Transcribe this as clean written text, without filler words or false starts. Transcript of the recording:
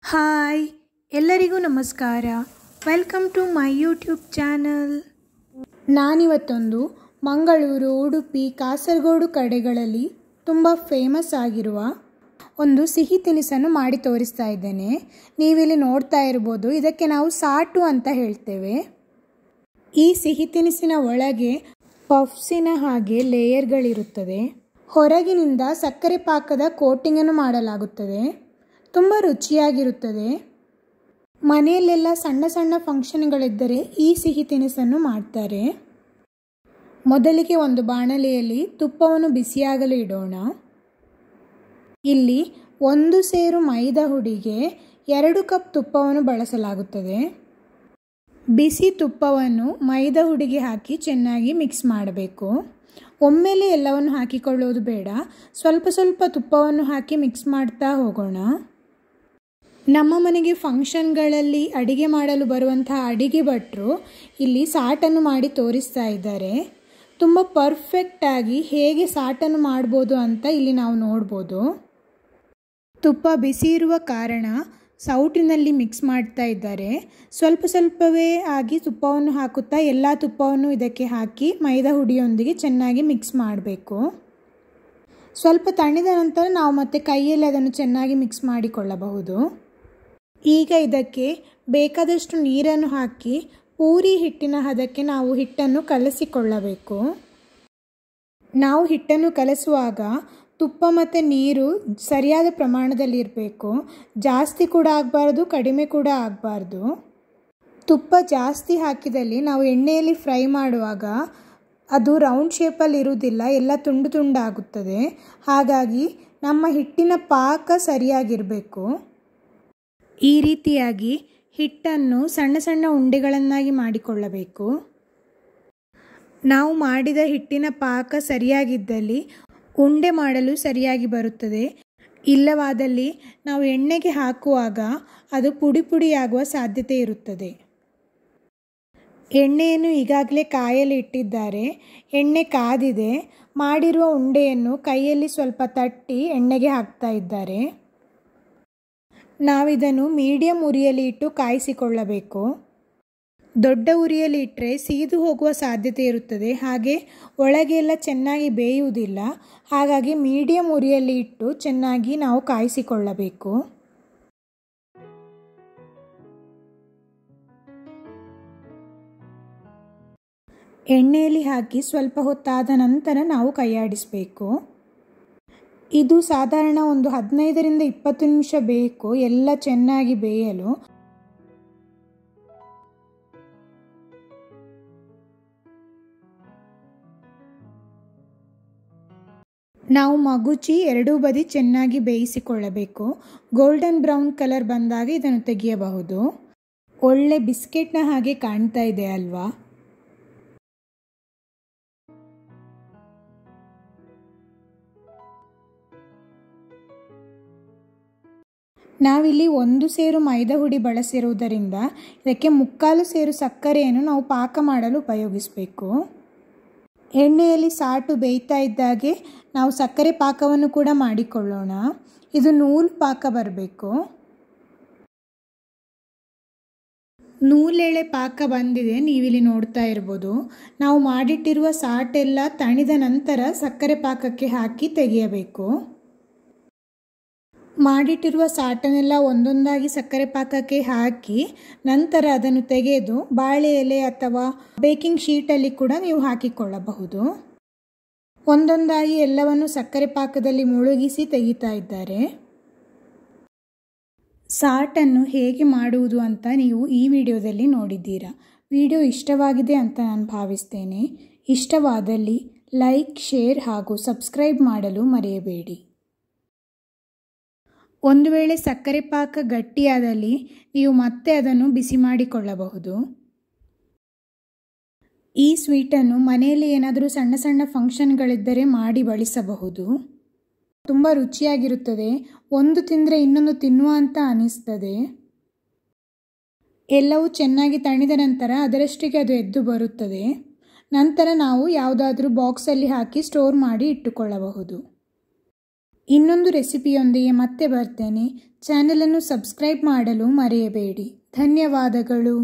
Hi ಎಲ್ಲರಿಗೂ ನಮಸ್ಕಾರ. Welcome to my YouTube channel. ನಾನಿವತ್ತೊಂದು ಮಂಗಳೂರು, ಉಡುಪಿ, ಕಾಸರಗೋಡು ಕಡೆಗಳಲ್ಲಿ ತುಂಬ ಫೇಮಸ್ ಆಗಿರುವ ಒಂದು ಸಿಹಿ ತಿನಿಸನ್ನು ಮಾಡಿ ತೋರಿಸ್ತಾ ಇದ್ದೇನೆ. ನೀವಿಲ್ಲಿ ನೋಡ್ತಾ ಇರ್ಬೋದು, ಇದಕ್ಕೆ ನಾವು ಸಾಟು ಅಂತ ಹೇಳ್ತೇವೆ. ಈ ಸಿಹಿ ತಿನಿಸಿನ ಒಳಗೆ ಪಫ್ಸಿನ ಹಾಗೆ ಲೇಯರ್ಗಳಿರುತ್ತದೆ. ಹೊರಗಿನಿಂದ ಸಕ್ಕರೆ ಪಾಕದ ಕೋಟಿಂಗನ್ನು ಮಾಡಲಾಗುತ್ತದೆ. ತುಂಬ ರುಚಿಯಾಗಿರುತ್ತದೆ. ಮನೆಯಲ್ಲೆಲ್ಲ ಸಣ್ಣ ಸಣ್ಣ ಫಂಕ್ಷನ್ಗಳಿದ್ದರೆ ಈ ಸಿಹಿ ತಿನಿಸನ್ನು ಮಾಡ್ತಾರೆ. ಮೊದಲಿಗೆ ಒಂದು ಬಾಣಲೆಯಲ್ಲಿ ತುಪ್ಪವನ್ನು ಬಿಸಿಯಾಗಲು ಇಡೋಣ. ಇಲ್ಲಿ 1 ಸೇರು ಮೈದಾ ಹುಡಿಗೆ 2 ಕಪ್ ತುಪ್ಪವನ್ನು ಬಳಸಲಾಗುತ್ತದೆ. ಬಿಸಿ ತುಪ್ಪವನ್ನು ಮೈದಾ ಹುಡಿಗೆ ಹಾಕಿ ಚೆನ್ನಾಗಿ ಮಿಕ್ಸ್ ಮಾಡಬೇಕು. ಒಮ್ಮೆಲೆ ಎಲ್ಲವನ್ನು ಹಾಕಿಕೊಳ್ಳೋದು ಬೇಡ, ಸ್ವಲ್ಪ ಸ್ವಲ್ಪ ತುಪ್ಪವನ್ನು ಹಾಕಿ ಮಿಕ್ಸ್ ಮಾಡ್ತಾ ಹೋಗೋಣ. ನಮ್ಮ ಮನೆಗೆ ಫಂಕ್ಷನ್ಗಳಲ್ಲಿ ಅಡಿಗೆ ಮಾಡಲು ಬರುವಂತಹ ಅಡಿಗೆ ಭಟ್ರು ಇಲ್ಲಿ ಸಾಟನ್ನು ಮಾಡಿ ತೋರಿಸ್ತಾ ಇದ್ದಾರೆ. ತುಂಬ ಪರ್ಫೆಕ್ಟಾಗಿ ಹೇಗೆ ಸಾಟನ್ನು ಮಾಡ್ಬೋದು ಅಂತ ಇಲ್ಲಿ ನಾವು ನೋಡ್ಬೋದು. ತುಪ್ಪ ಬಿಸಿ ಇರುವ ಕಾರಣ ಸೌಟಿನಲ್ಲಿ ಮಿಕ್ಸ್ ಮಾಡ್ತಾ ಇದ್ದಾರೆ. ಸ್ವಲ್ಪ ಸ್ವಲ್ಪವೇ ಆಗಿ ತುಪ್ಪವನ್ನು ಹಾಕುತ್ತಾ ಎಲ್ಲ ತುಪ್ಪವನ್ನು ಇದಕ್ಕೆ ಹಾಕಿ ಮೈದಾ ಹುಡಿಯೊಂದಿಗೆ ಚೆನ್ನಾಗಿ ಮಿಕ್ಸ್ ಮಾಡಬೇಕು. ಸ್ವಲ್ಪ ತಣಿದ ನಂತರ ನಾವು ಮತ್ತೆ ಕೈಯಲ್ಲಿ ಅದನ್ನು ಚೆನ್ನಾಗಿ ಮಿಕ್ಸ್ ಮಾಡಿಕೊಳ್ಳಬಹುದು. ಈಗ ಇದಕ್ಕೆ ಬೇಕಾದಷ್ಟು ನೀರನ್ನು ಹಾಕಿ ಪೂರಿ ಹಿಟ್ಟಿನ ಹದಕ್ಕೆ ನಾವು ಹಿಟ್ಟನ್ನು ಕಲಸಿಕೊಳ್ಳಬೇಕು. ನಾವು ಹಿಟ್ಟನ್ನು ಕಲಸುವಾಗ ತುಪ್ಪ ಮತ್ತು ನೀರು ಸರಿಯಾದ ಪ್ರಮಾಣದಲ್ಲಿ ಇರಬೇಕು. ಜಾಸ್ತಿ ಕೂಡ ಆಗಬಾರ್ದು, ಕಡಿಮೆ ಕೂಡ ಆಗಬಾರ್ದು. ತುಪ್ಪ ಜಾಸ್ತಿ ಹಾಕಿದಲ್ಲಿ ನಾವು ಎಣ್ಣೆಯಲ್ಲಿ ಫ್ರೈ ಮಾಡುವಾಗ ಅದು ರೌಂಡ್ ಶೇಪಲ್ಲಿ ಇರುವುದಿಲ್ಲ, ಎಲ್ಲ ತುಂಡು ತುಂಡಾಗುತ್ತದೆ. ಹಾಗಾಗಿ ನಮ್ಮ ಹಿಟ್ಟಿನ ಪಾಕ ಸರಿಯಾಗಿರಬೇಕು. ಈ ರೀತಿಯಾಗಿ ಹಿಟ್ಟನ್ನು ಸಣ್ಣ ಸಣ್ಣ ಉಂಡೆಗಳನ್ನಾಗಿ ಮಾಡಿಕೊಳ್ಳಬೇಕು. ನಾವು ಮಾಡಿದ ಹಿಟ್ಟಿನ ಪಾಕ ಸರಿಯಾಗಿದ್ದಲ್ಲಿ ಉಂಡೆ ಮಾಡಲು ಸರಿಯಾಗಿ ಬರುತ್ತದೆ. ಇಲ್ಲವಾದಲ್ಲಿ ನಾವು ಎಣ್ಣೆಗೆ ಹಾಕುವಾಗ ಅದು ಪುಡಿ ಪುಡಿಯಾಗುವ ಸಾಧ್ಯತೆ ಇರುತ್ತದೆ. ಎಣ್ಣೆಯನ್ನು ಈಗಾಗಲೇ ಕಾಯಲು ಇಟ್ಟಿದ್ದಾರೆ. ಎಣ್ಣೆ ಕಾದಿದೆ. ಮಾಡಿರುವ ಉಂಡೆಯನ್ನು ಕೈಯಲ್ಲಿ ಸ್ವಲ್ಪ ತಟ್ಟಿ ಎಣ್ಣೆಗೆ ಹಾಕ್ತಾ ಇದ್ದಾರೆ. ನಾವಿದನ್ನು ಮೀಡಿಯಂ ಉರಿಯಲ್ಲಿ ಇಟ್ಟು ಕಾಯಿಸಿಕೊಳ್ಳಬೇಕು. ದೊಡ್ಡ ಉರಿಯಲ್ಲಿ ಇಟ್ಟರೆ ಸೀದು ಹೋಗುವ ಸಾಧ್ಯತೆ ಇರುತ್ತದೆ. ಹಾಗೆ ಒಳಗೆ ಎಲ್ಲ ಚೆನ್ನಾಗಿ ಬೇಯುವುದಿಲ್ಲ. ಹಾಗಾಗಿ ಮೀಡಿಯಂ ಉರಿಯಲ್ಲಿ ಇಟ್ಟು ಚೆನ್ನಾಗಿ ನಾವು ಕಾಯಿಸಿಕೊಳ್ಳಬೇಕು. ಎಣ್ಣೆಯಲ್ಲಿ ಹಾಕಿ ಸ್ವಲ್ಪ ಹೊತ್ತಾದ ನಂತರ ನಾವು ಕೈಯಾಡಿಸಬೇಕು. ಇದು ಸಾಧಾರಣ ಒಂದು 15ರಿಂದ 20 ನಿಮಿಷ ಬೇಕು ಎಲ್ಲ ಚೆನ್ನಾಗಿ ಬೇಯಲು. ನಾವು ಮಗುಚಿ ಎರಡೂ ಬದಿ ಚೆನ್ನಾಗಿ ಬೇಯಿಸಿಕೊಳ್ಳಬೇಕು. ಗೋಲ್ಡನ್ ಬ್ರೌನ್ ಕಲರ್ ಬಂದಾಗ ಇದನ್ನು ತೆಗೆಯಬಹುದು. ಒಳ್ಳೆ ಬಿಸ್ಕೆಟ್ನ ಹಾಗೆ ಕಾಣ್ತಾ ಇದೆ ಅಲ್ವಾ? ನಾವಿಲ್ಲಿ 1 ಸೇರು ಮೈದಾ ಹುಡಿ ಬಳಸಿರುವುದರಿಂದ ಇದಕ್ಕೆ 3/4 ಸೇರು ಸಕ್ಕರೆಯನ್ನು ನಾವು ಪಾಕ ಮಾಡಲು ಉಪಯೋಗಿಸಬೇಕು. ಎಣ್ಣೆಯಲ್ಲಿ ಸಾಟು ಬೇಯ್ತಾ ಇದ್ದಾಗೆ ನಾವು ಸಕ್ಕರೆ ಪಾಕವನ್ನು ಕೂಡ ಮಾಡಿಕೊಳ್ಳೋಣ. ಇದು ನೂಲು ಪಾಕ ಬರಬೇಕು. ನೂಲೆಳೆ ಪಾಕ ಬಂದಿದೆ, ನೀವಿಲ್ಲಿ ನೋಡ್ತಾ ಇರ್ಬೋದು. ನಾವು ಮಾಡಿಟ್ಟಿರುವ ಸಾಟೆಲ್ಲ ತಣಿದ ನಂತರ ಸಕ್ಕರೆ ಪಾಕಕ್ಕೆ ಹಾಕಿ ತೆಗೆಯಬೇಕು. ಮಾಡಿಟ್ಟಿರುವ ಸಾಟನ್ನೆಲ್ಲ ಒಂದೊಂದಾಗಿ ಸಕ್ಕರೆ ಪಾಕಕ್ಕೆ ಹಾಕಿ ನಂತರ ಅದನ್ನು ತೆಗೆದು ಬಾಳೆ ಎಲೆ ಅಥವಾ ಬೇಕಿಂಗ್ ಶೀಟಲ್ಲಿ ಕೂಡ ನೀವು ಹಾಕಿಕೊಳ್ಳಬಹುದು. ಒಂದೊಂದಾಗಿ ಎಲ್ಲವನ್ನು ಸಕ್ಕರೆ ಪಾಕದಲ್ಲಿ ಮುಳುಗಿಸಿ ತೆಗಿತಾ ಇದ್ದಾರೆ. ಸಾಟನ್ನು ಹೇಗೆ ಮಾಡುವುದು ಅಂತ ನೀವು ಈ ವಿಡಿಯೋದಲ್ಲಿ ನೋಡಿದ್ದೀರಾ. ವಿಡಿಯೋ ಇಷ್ಟವಾಗಿದೆ ಅಂತ ನಾನು ಭಾವಿಸ್ತೇನೆ. ಇಷ್ಟವಾದಲ್ಲಿ ಲೈಕ್, ಶೇರ್ ಹಾಗೂ ಸಬ್ಸ್ಕ್ರೈಬ್ ಮಾಡಲು ಮರೆಯಬೇಡಿ. ಒಂದು ವೇಳೆ ಸಕ್ಕರೆ ಪಾಕ ಗಟ್ಟಿಯಾದಲ್ಲಿ ನೀವು ಮತ್ತೆ ಅದನ್ನು ಬಿಸಿ ಮಾಡಿಕೊಳ್ಳಬಹುದು. ಈ ಸ್ವೀಟನ್ನು ಮನೆಯಲ್ಲಿ ಏನಾದರೂ ಸಣ್ಣ ಸಣ್ಣ ಫಂಕ್ಷನ್ಗಳಿದ್ದರೆ ಮಾಡಿ ಬಳಸಬಹುದು. ತುಂಬ ರುಚಿಯಾಗಿರುತ್ತದೆ. ಒಂದು ತಿಂದರೆ ಇನ್ನೊಂದು ತಿನ್ನುವ ಅಂತ ಅನಿಸ್ತದೆ. ಎಲ್ಲವೂ ಚೆನ್ನಾಗಿ ತಣಿದ ನಂತರ ಅದರಷ್ಟಿಗೆ ಅದು ಎದ್ದು ಬರುತ್ತದೆ. ನಂತರ ನಾವು ಯಾವುದಾದ್ರೂ ಬಾಕ್ಸಲ್ಲಿ ಹಾಕಿ ಸ್ಟೋರ್ ಮಾಡಿ ಇಟ್ಟುಕೊಳ್ಳಬಹುದು. ಇನ್ನೊಂದು ರೆಸಿಪಿಯೊಂದಿಗೆ ಮತ್ತೆ ಬರ್ತೇನೆ. ಚಾನಲನ್ನು ಸಬ್ಸ್ಕ್ರೈಬ್ ಮಾಡಲು ಮರೆಯಬೇಡಿ. ಧನ್ಯವಾದಗಳು.